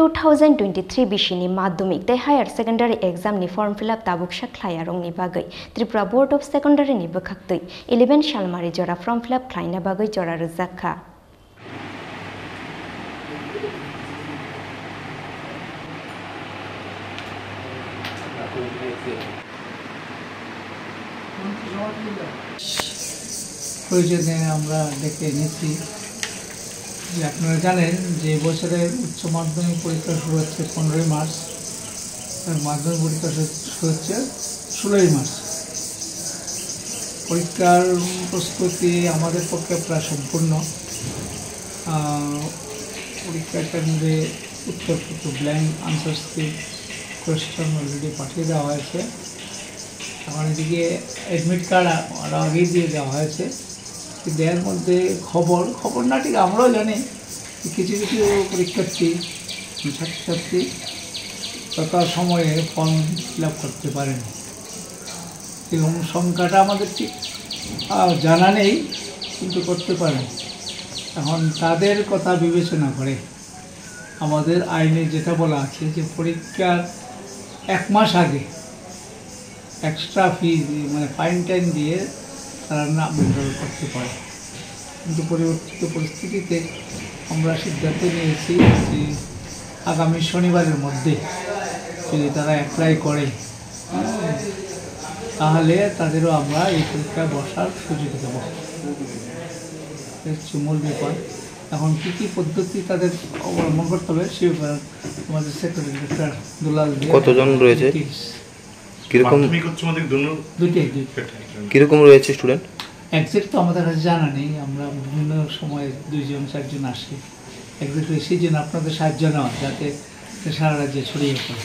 2023 बिसिनि माध्यमिक तै हायर सेकेंडारी एग्जाम नि फॉर्म फिलअप ताबुकसा ख्लाया रंनि बागै त्रिपुरा बोर्ड ऑफ सेकेंडारी नि बखाक्तै 11 सालमारी जरा फॉर्म फिलअप ख्लाइना बागै जरा रजाखा প্রয়োজনে আমরা দেখে নিচ্ছি যে আপনারা জানেন যে বছরের উচ্চ মাধ্যমিক পরীক্ষা শুরু হচ্ছে 15 মার্চ আর মাধ্যমিক পরীক্ষা শুরু হচ্ছে 16 মার্চ। পরীক্ষার প্রস্তুতি আমাদের পক্ষে প্রায় সম্পূর্ণ। পরীক্ষার কেন্দ্রে উত্তরপত্র blank answer script question already পাঠিয়ে দেওয়া হয়েছে। এখন এদিকে অ্যাডমিট কার্ড আগেই দিয়ে দেওয়া হয়েছে। কিন্তু এর মধ্যে খবর না ঠিক আমরাও জানি কিছু কিছু পরীক্ষার্থী ছাত্রছাত্রী তত সময়ে ফর্ম ফিল আপ করতে পারেনি এবং সংখ্যাটা আমাদের ঠিক জানা নেই, কিন্তু করতে পারেন। এখন তাদের কথা বিবেচনা করে আমাদের আইনে যেটা বলা আছে যে পরীক্ষার 1 মাস আগে এক্সট্রা ফি মানে ফাইন টাইন দিয়ে তারা নাম এনরোল করতে পারে। কিন্তু পরিবর্তিত পরিস্থিতিতে আমরা সিদ্ধান্ত নিয়েছি যে আগামী শনিবারের মধ্যে যদি তারা অ্যাপ্লাই করে তাহলে তাদেরও আমরা এই পরীক্ষায় বসার সুযোগ দেব। হচ্ছে মূল ব্যাপার। এখন কী কী পদ্ধতি তাদের অবলম্বন করতে হবে সে ব্যাপারে আমাদের সেক্রেটারি ডক্টর দুলাল কতজন রয়েছে, কিরকম কিরকম রয়েছে স্টুডেন্ট এক্সাক্ট তো আমাদের কাছে জানা নেই। আমরা বিভিন্ন সময়ে 2জন 4জন আসি এক্সাক্টলি সেই জন্য আপনাদের সাহায্য নেওয়া যাতে সারা রাজ্যে ছড়িয়ে পড়ে।